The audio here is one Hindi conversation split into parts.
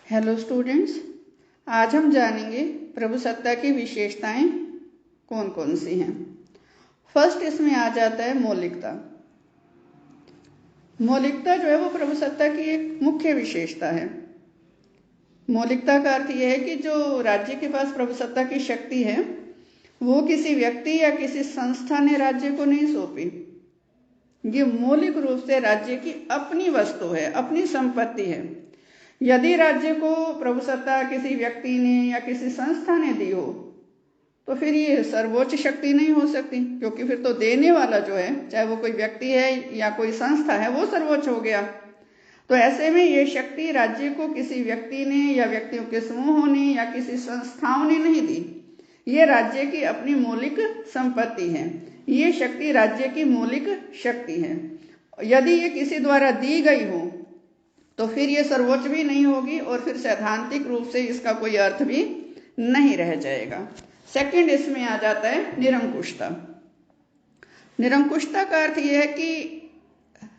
हेलो स्टूडेंट्स, आज हम जानेंगे प्रभुसत्ता की विशेषताएं कौन कौन सी हैं। फर्स्ट इसमें आ जाता है मौलिकता। मौलिकता जो है वो प्रभुसत्ता की एक मुख्य विशेषता है। मौलिकता का अर्थ यह है कि जो राज्य के पास प्रभुसत्ता की शक्ति है वो किसी व्यक्ति या किसी संस्था ने राज्य को नहीं सौंपी। ये मौलिक रूप से राज्य की अपनी वस्तु है, अपनी संपत्ति है। यदि राज्य को प्रभुसत्ता किसी व्यक्ति ने या किसी संस्था ने दी हो तो फिर ये सर्वोच्च शक्ति नहीं हो सकती, क्योंकि फिर तो देने वाला जो है, चाहे वो कोई व्यक्ति है या कोई संस्था है, वो सर्वोच्च हो गया। तो ऐसे में ये शक्ति राज्य को किसी व्यक्ति ने या व्यक्तियों के समूहों ने या किसी संस्थाओं ने नहीं दी। ये राज्य की अपनी मौलिक संपत्ति है। ये शक्ति राज्य की मौलिक शक्ति है। यदि ये किसी द्वारा दी गई हो तो फिर ये सर्वोच्च भी नहीं होगी और फिर सैद्धांतिक रूप से इसका कोई अर्थ भी नहीं रह जाएगा। सेकंड इसमें आ जाता है निरंकुशता। निरंकुशता का अर्थ यह है कि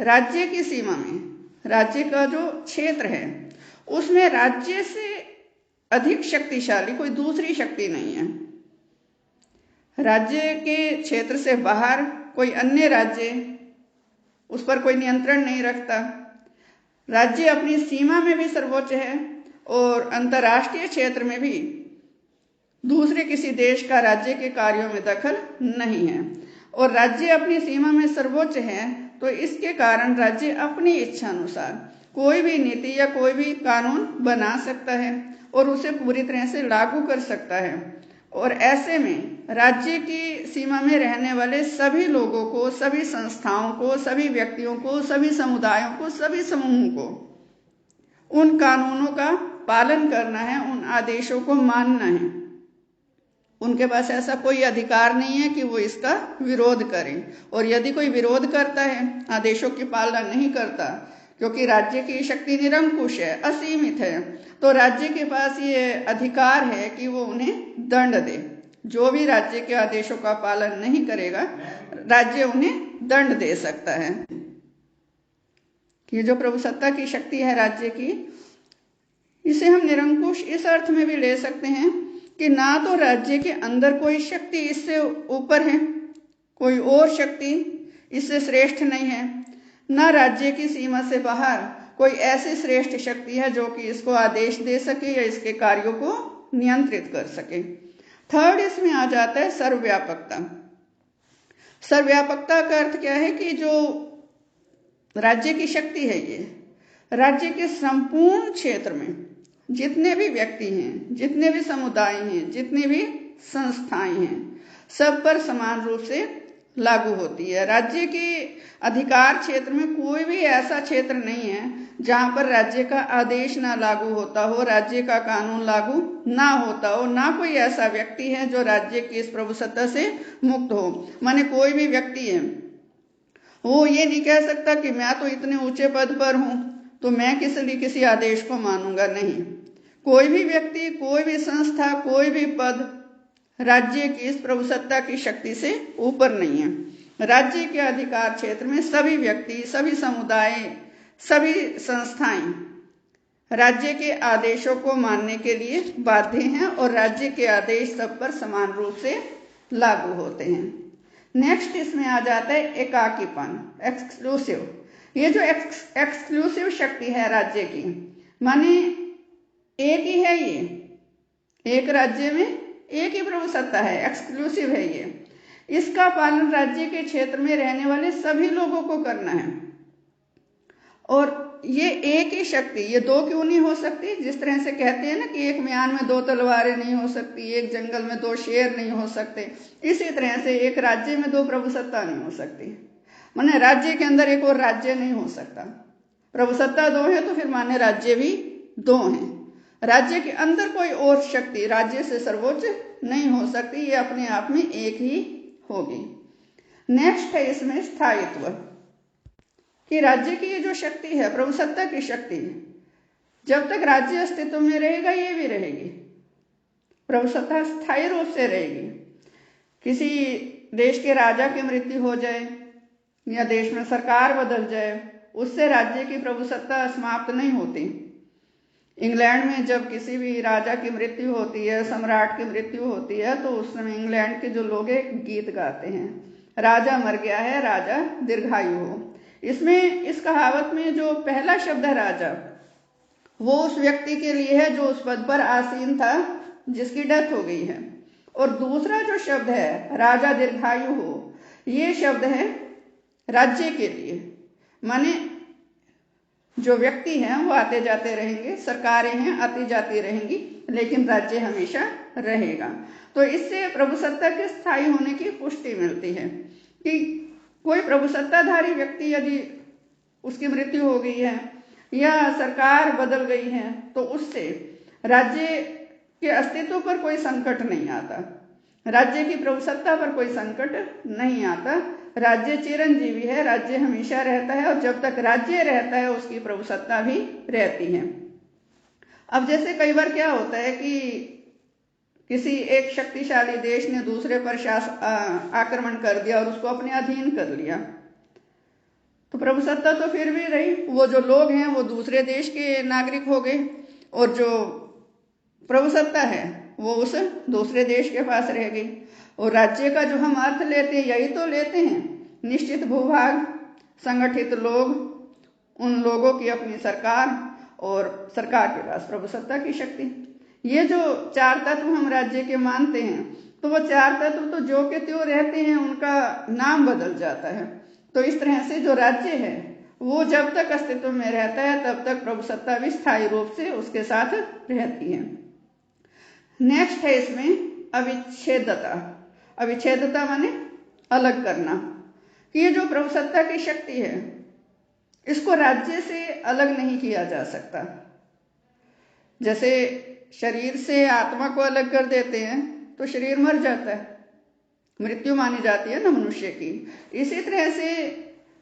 राज्य की सीमा में, राज्य का जो क्षेत्र है उसमें राज्य से अधिक शक्तिशाली कोई दूसरी शक्ति नहीं है। राज्य के क्षेत्र से बाहर कोई अन्य राज्य उस पर कोई नियंत्रण नहीं रखता। राज्य अपनी सीमा में भी सर्वोच्च है और अंतर्राष्ट्रीय क्षेत्र में भी दूसरे किसी देश का राज्य के कार्यों में दखल नहीं है। और राज्य अपनी सीमा में सर्वोच्च है तो इसके कारण राज्य अपनी इच्छा अनुसार कोई भी नीति या कोई भी कानून बना सकता है और उसे पूरी तरह से लागू कर सकता है। और ऐसे में राज्य की सीमा में रहने वाले सभी लोगों को, सभी संस्थाओं को, सभी व्यक्तियों को, सभी समुदायों को, सभी समूहों को उन कानूनों का पालन करना है, उन आदेशों को मानना है। उनके पास ऐसा कोई अधिकार नहीं है कि वो इसका विरोध करें। और यदि कोई विरोध करता है, आदेशों की पालना नहीं करता, क्योंकि राज्य की शक्ति निरंकुश है, असीमित है, तो राज्य के पास ये अधिकार है कि वो उन्हें दंड दे। जो भी राज्य के आदेशों का पालन नहीं करेगा, राज्य उन्हें दंड दे सकता है। ये जो प्रभुसत्ता की शक्ति है राज्य की, इसे हम निरंकुश इस अर्थ में भी ले सकते हैं कि ना तो राज्य के अंदर कोई शक्ति इससे ऊपर है, कोई और शक्ति इससे श्रेष्ठ नहीं है, ना राज्य की सीमा से बाहर कोई ऐसी श्रेष्ठ शक्ति है जो कि इसको आदेश दे सके या इसके कार्यों को नियंत्रित कर सके। थर्ड इसमें आ जाता है सर्वव्यापकता। सर्वव्यापकता का अर्थ क्या है कि जो राज्य की शक्ति है, ये राज्य के संपूर्ण क्षेत्र में जितने भी व्यक्ति हैं, जितने भी समुदाय हैं, जितनी भी संस्थाएं हैं, सब पर समान रूप से लागू होती है। राज्य के अधिकार क्षेत्र में कोई भी ऐसा क्षेत्र नहीं है जहां पर राज्य का आदेश ना लागू होता हो, राज्य का कानून लागू ना होता हो, ना कोई ऐसा व्यक्ति है जो राज्य की इस प्रभुसत्ता से मुक्त हो। माने कोई भी व्यक्ति है वो ये नहीं कह सकता कि मैं तो इतने ऊंचे पद पर हूं तो मैं किसी आदेश को मानूंगा। नहीं, कोई भी व्यक्ति, कोई भी संस्था, कोई भी पद राज्य की इस प्रभुसत्ता की शक्ति से ऊपर नहीं है। राज्य के अधिकार क्षेत्र में सभी व्यक्ति, सभी समुदाय, सभी संस्थाएं राज्य के आदेशों को मानने के लिए बाध्य हैं और राज्य के आदेश सब पर समान रूप से लागू होते हैं। नेक्स्ट इसमें आ जाता है एकाकीपन, एक्सक्लूसिव। ये जो एक्सक्लूसिव शक्ति है राज्य की, माने एक ही है, ये एक राज्य में एक ही प्रभुसत्ता है, एक्सक्लूसिव है ये। इसका पालन राज्य के क्षेत्र में रहने वाले सभी लोगों को करना है। और ये एक ही शक्ति, ये दो क्यों नहीं हो सकती? जिस तरह से कहते हैं ना कि एक म्यान में दो तलवारें नहीं हो सकती, एक जंगल में दो शेर नहीं हो सकते, इसी तरह से एक राज्य में दो प्रभुसत्ता नहीं हो सकती। माने राज्य के अंदर एक और राज्य नहीं हो सकता। प्रभुसत्ता दो है तो फिर माने राज्य भी दो हैं। राज्य के अंदर कोई और शक्ति राज्य से सर्वोच्च नहीं हो सकती, ये अपने आप में एक ही होगी। नेक्स्ट है इसमें स्थायित्व, कि राज्य की ये जो शक्ति है, प्रभुसत्ता की शक्ति, जब तक राज्य अस्तित्व में रहेगा ये भी रहेगी। प्रभुसत्ता स्थायी रूप से रहेगी। किसी देश के राजा की मृत्यु हो जाए या देश में सरकार बदल जाए, उससे राज्य की प्रभुसत्ता समाप्त नहीं होती। इंग्लैंड में जब किसी भी राजा की मृत्यु होती है, सम्राट की मृत्यु होती है, तो उस समय इंग्लैंड के जो लोग एक गीत गाते हैं, राजा मर गया है, राजा दीर्घायु हो। इसमें इस कहावत में जो पहला शब्द है राजा, वो उस व्यक्ति के लिए है जो उस पद पर आसीन था, जिसकी डेथ हो गई है। और दूसरा जो शब्द है राजा दीर्घायु हो, ये शब्द है राज्य के लिए। माने जो व्यक्ति हैं वो आते जाते रहेंगे, सरकारें हैं आती जाती रहेंगी, लेकिन राज्य हमेशा रहेगा। तो इससे प्रभुसत्ता के स्थायी होने की पुष्टि मिलती है कि कोई प्रभुसत्ताधारी व्यक्ति यदि उसकी मृत्यु हो गई है या सरकार बदल गई है, तो उससे राज्य के अस्तित्व पर कोई संकट नहीं आता, राज्य की प्रभुसत्ता पर कोई संकट नहीं आता। राज्य चिरंजीवी है, राज्य हमेशा रहता है, और जब तक राज्य रहता है उसकी प्रभुसत्ता भी रहती है। अब जैसे कई बार क्या होता है कि किसी एक शक्तिशाली देश ने दूसरे पर आक्रमण कर दिया और उसको अपने अधीन कर लिया, तो प्रभुसत्ता तो फिर भी रही, वो जो लोग हैं वो दूसरे देश के नागरिक हो गए, और जो प्रभुसत्ता है वो उस दूसरे देश के पास रह गई। और राज्य का जो हम अर्थ लेते हैं यही तो लेते हैं, निश्चित भूभाग, संगठित लोग, उन लोगों की अपनी सरकार, और सरकार के पास प्रभुसत्ता की शक्ति। ये जो चार तत्व हम राज्य के मानते हैं, तो वो चार तत्व तो जो के त्यों रहते हैं, उनका नाम बदल जाता है। तो इस तरह से जो राज्य है वो जब तक अस्तित्व में रहता है तब तक प्रभुसत्ता भी स्थायी रूप से उसके साथ रहती है। नेक्स्ट है इसमें अविच्छेदता। अविच्छेदता माने अलग करना, कि ये जो प्रभुसत्ता की शक्ति है इसको राज्य से अलग नहीं किया जा सकता। जैसे शरीर से आत्मा को अलग कर देते हैं तो शरीर मर जाता है, मृत्यु मानी जाती है ना मनुष्य की। इसी तरह से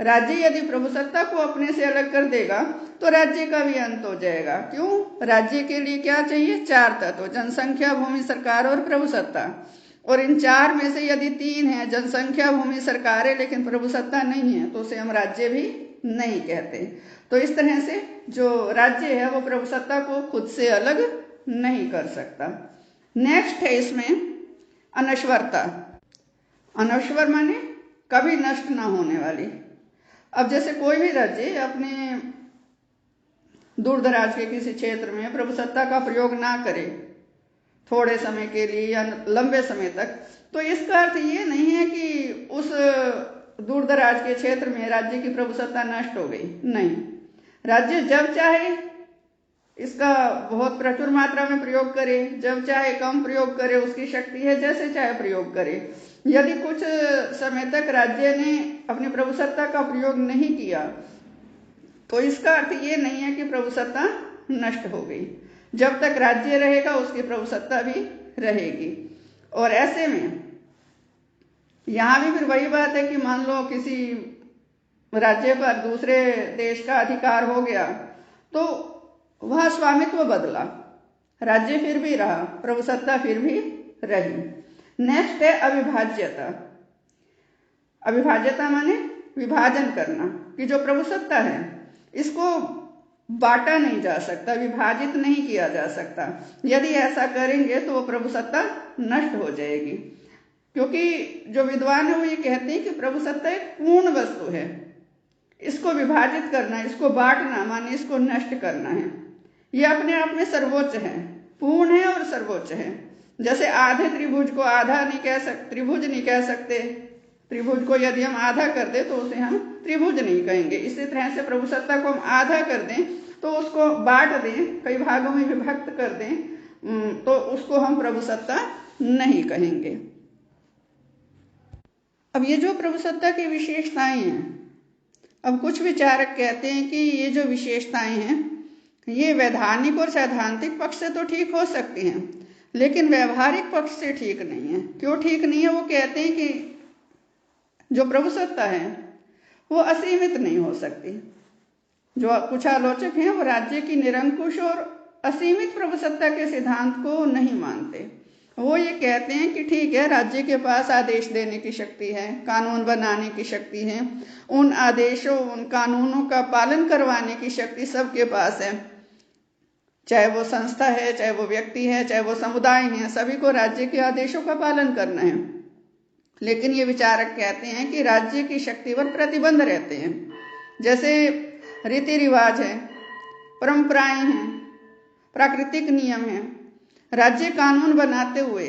राज्य यदि प्रभुसत्ता को अपने से अलग कर देगा तो राज्य का भी अंत हो जाएगा। क्यों? राज्य के लिए क्या चाहिए? चार तत्व, जनसंख्या, भूमि, सरकार और प्रभुसत्ता। और इन चार में से यदि तीन है, जनसंख्या, भूमि, सरकार है, लेकिन प्रभुसत्ता नहीं है, तो उसे हम राज्य भी नहीं कहते। तो इस तरह से जो राज्य है वो प्रभुसत्ता को खुद से अलग नहीं कर सकता। नेक्स्ट है इसमें अनश्वरता। अनश्वर माने कभी नष्ट ना होने वाली। अब जैसे कोई भी राज्य अपने दूर दराज के किसी क्षेत्र में प्रभुसत्ता का प्रयोग ना करे थोड़े समय के लिए या लंबे समय तक, तो इसका अर्थ ये नहीं है कि उस दूर दराज के क्षेत्र में राज्य की प्रभुसत्ता नष्ट हो गई। नहीं, राज्य जब चाहे इसका बहुत प्रचुर मात्रा में प्रयोग करे, जब चाहे कम प्रयोग करे, उसकी शक्ति है, जैसे चाहे प्रयोग करे। यदि कुछ समय तक राज्य ने अपनी प्रभुसत्ता का प्रयोग नहीं किया तो इसका अर्थ ये नहीं है कि प्रभुसत्ता नष्ट हो गई। जब तक राज्य रहेगा उसकी प्रभुसत्ता भी रहेगी। और ऐसे में यहां भी फिर वही बात है कि मान लो किसी राज्य पर दूसरे देश का अधिकार हो गया तो वह स्वामित्व बदला, राज्य फिर भी रहा, प्रभुसत्ता फिर भी रही। नेक्स्ट है अविभाज्यता। अविभाज्यता माने विभाजन करना, कि जो प्रभुसत्ता है इसको बांटा नहीं जा सकता, विभाजित नहीं किया जा सकता। यदि ऐसा करेंगे तो वो प्रभुसत्ता नष्ट हो जाएगी। क्योंकि जो विद्वान है वो ये कहते हैं कि प्रभुसत्ता एक पूर्ण वस्तु है, इसको विभाजित करना, इसको बांटना माने इसको नष्ट करना है। ये अपने आप में सर्वोच्च है, पूर्ण है और सर्वोच्च है। जैसे आधे त्रिभुज को आधा नहीं कह सकते, त्रिभुज नहीं कह सकते, त्रिभुज को यदि हम आधा कर दें तो उसे हम त्रिभुज नहीं कहेंगे। इसी तरह से प्रभुसत्ता को हम आधा कर दें तो उसको बांट दें, कई भागों में विभक्त कर दें, तो उसको हम प्रभुसत्ता नहीं कहेंगे। अब ये जो प्रभुसत्ता की विशेषताएं हैं, अब कुछ विचारक कहते हैं कि ये जो विशेषताएं हैं ये वैधानिक और सैद्धांतिक पक्ष से तो ठीक हो सकती हैं, लेकिन व्यवहारिक पक्ष से ठीक नहीं है। क्यों ठीक नहीं है? वो कहते हैं कि जो प्रभुसत्ता है वो असीमित नहीं हो सकती। जो कुछ आलोचक हैं वो राज्य की निरंकुश और असीमित प्रभुसत्ता के सिद्धांत को नहीं मानते। वो ये कहते हैं कि ठीक है, राज्य के पास आदेश देने की शक्ति है, कानून बनाने की शक्ति है, उन आदेशों, उन कानूनों का पालन करवाने की शक्ति सबके पास है, चाहे वो संस्था है, चाहे वो व्यक्ति है, चाहे वो समुदाय है, सभी को राज्य के आदेशों का पालन करना है। लेकिन ये विचारक कहते हैं कि राज्य की शक्ति पर प्रतिबंध रहते हैं। जैसे रीति रिवाज है, परंपराएं हैं, प्राकृतिक नियम है, राज्य कानून बनाते हुए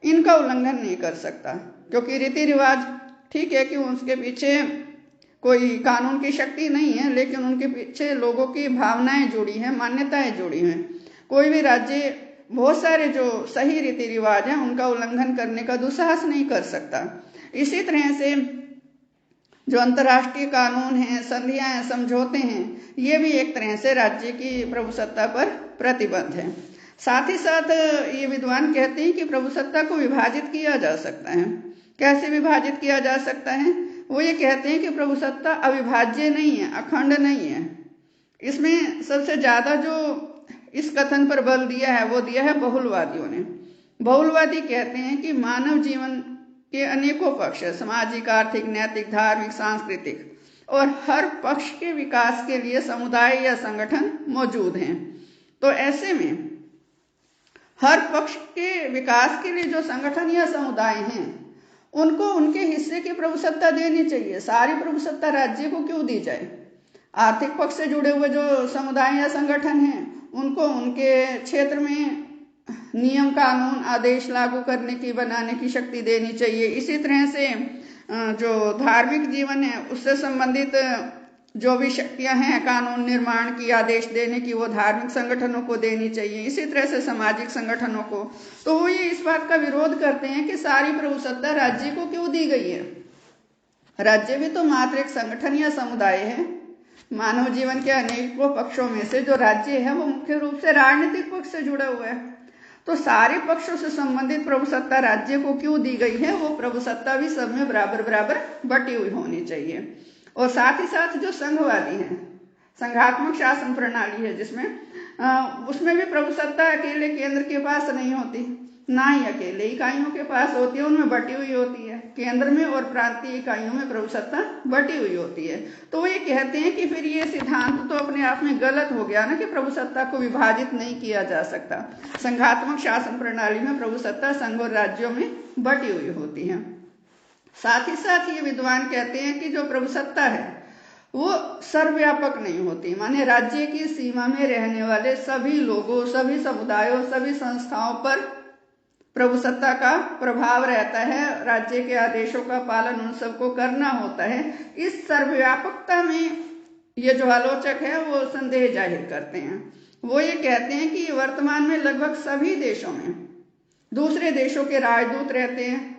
इनका उल्लंघन नहीं कर सकता, क्योंकि रीति रिवाज ठीक है कि उसके पीछे कोई कानून की शक्ति नहीं है, लेकिन उनके पीछे लोगों की भावनाएं जुड़ी हैं, मान्यताएं जुड़ी हैं। कोई भी राज्य बहुत सारे जो सही रीति रिवाज हैं उनका उल्लंघन करने का दुस्साहस नहीं कर सकता। इसी तरह से जो अंतर्राष्ट्रीय कानून हैं, संधियां हैं, समझौते हैं, ये भी एक तरह से राज्य की प्रभुसत्ता पर प्रतिबंध है। साथ ही साथ ये विद्वान कहते हैं कि प्रभुसत्ता को विभाजित किया जा सकता है। कैसे विभाजित किया जा सकता है? वो ये कहते हैं कि प्रभुसत्ता अविभाज्य नहीं है, अखंड नहीं है। इसमें सबसे ज्यादा जो इस कथन पर बल दिया है वो दिया है बहुलवादियों ने। बहुलवादी कहते हैं कि मानव जीवन के अनेकों पक्ष है, सामाजिक, आर्थिक, नैतिक, धार्मिक, सांस्कृतिक, और हर पक्ष के विकास के लिए समुदाय या संगठन मौजूद हैं। तो ऐसे में हर पक्ष के विकास के लिए जो संगठन या समुदाय हैं उनको उनके हिस्से की प्रभुसत्ता देनी चाहिए। सारी प्रभुसत्ता राज्य को क्यों दी जाए? आर्थिक पक्ष से जुड़े हुए जो समुदाय या संगठन हैं उनको उनके क्षेत्र में नियम, कानून, आदेश लागू करने की, बनाने की शक्ति देनी चाहिए। इसी तरह से जो धार्मिक जीवन है उससे संबंधित जो भी शक्तियां हैं कानून निर्माण की, आदेश देने की, वो धार्मिक संगठनों को देनी चाहिए। इसी तरह से सामाजिक संगठनों को। तो वो ये इस बात का विरोध करते हैं कि सारी प्रभुसत्ता राज्य को क्यों दी गई है। राज्य भी तो मात्र एक संगठन या समुदाय है। मानव जीवन के अनेकों पक्षों में से जो राज्य है वो मुख्य रूप से राजनीतिक पक्ष से जुड़ा हुआ है। तो सारे पक्षों से संबंधित प्रभुसत्ता राज्य को क्यों दी गई है? वो प्रभुसत्ता भी सब में बराबर बराबर बटी हुई होनी चाहिए। और साथ ही साथ जो संघवादी हैं, संघात्मक शासन प्रणाली है जिसमें उसमें भी प्रभुसत्ता अकेले केंद्र के पास नहीं होती, ना ही अकेले इकाइयों के पास होती है, उनमें बटी हुई होती है। केंद्र में और प्रांतीय इकाइयों में प्रभुसत्ता बटी हुई होती है। तो वो ये कहते हैं कि फिर ये सिद्धांत तो अपने आप में गलत हो गया ना, कि प्रभुसत्ता को विभाजित नहीं किया जा सकता। संघात्मक शासन प्रणाली में प्रभुसत्ता संघ और राज्यों में बटी हुई होती है। साथ ही साथ ये विद्वान कहते हैं कि जो प्रभुसत्ता है वो सर्वव्यापक नहीं होती, माने राज्य की सीमा में रहने वाले सभी लोगों, सभी समुदायों, सभी संस्थाओं पर प्रभुसत्ता का प्रभाव रहता है। राज्य के आदेशों का पालन उन सबको करना होता है। इस सर्वव्यापकता में ये जो आलोचक है वो संदेह जाहिर करते हैं। वो ये कहते हैं कि वर्तमान में लगभग सभी देशों में दूसरे देशों के राजदूत रहते हैं।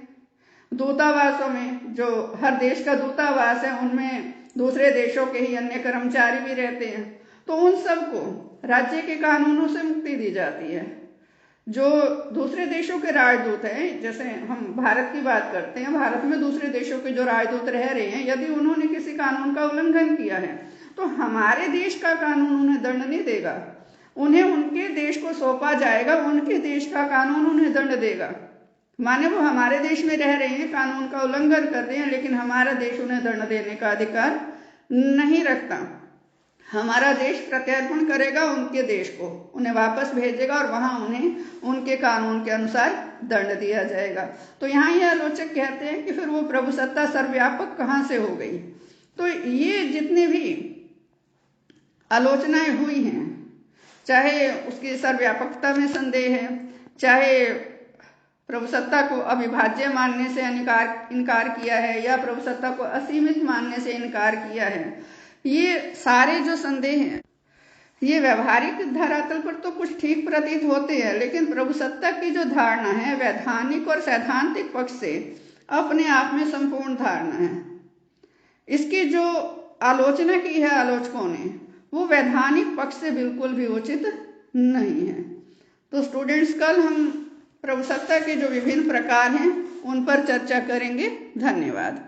दूतावासों में, जो हर देश का दूतावास है, उनमें दूसरे देशों के ही अन्य कर्मचारी भी रहते हैं। तो उन सबको राज्य के कानूनों से मुक्ति दी जाती है। जो दूसरे देशों के राजदूत हैं, जैसे हम भारत की बात करते हैं, भारत में दूसरे देशों के जो राजदूत रह रहे हैं, यदि उन्होंने किसी कानून का उल्लंघन किया है तो हमारे देश का कानून उन्हें दंड नहीं देगा, उन्हें उनके देश को सौंपा जाएगा, उनके देश का कानून उन्हें दंड देगा। माने वो हमारे देश में रह रहे हैं, कानून का उल्लंघन कर रहे हैं, लेकिन हमारा देश उन्हें दंड देने का अधिकार नहीं रखता। हमारा देश प्रत्यर्पण करेगा उनके देश को, उन्हें वापस भेजेगा और वहां उन्हें उनके कानून के अनुसार दंड दिया जाएगा। तो यहाँ ये आलोचक कहते हैं कि फिर वो प्रभुसत्ता सर्वव्यापक कहाँ से हो गई। तो ये जितने भी आलोचनाएं हुई हैं, चाहे उसकी सर्वव्यापकता में संदेह है, चाहे प्रभुसत्ता को अविभाज्य मानने से इनकार किया है, या प्रभुसत्ता को असीमित मानने से इनकार किया है, ये सारे जो संदेह हैं ये व्यवहारिक धरातल पर तो कुछ ठीक प्रतीत होते हैं, लेकिन प्रभुसत्ता की जो धारणा है वैधानिक और सैद्धांतिक पक्ष से अपने आप में संपूर्ण धारणा है। इसकी जो आलोचना की है आलोचकों ने वो वैधानिक पक्ष से बिल्कुल भी उचित नहीं है। तो स्टूडेंट्स, कल हम प्रभुसत्ता के जो विभिन्न प्रकार हैं उन पर चर्चा करेंगे। धन्यवाद।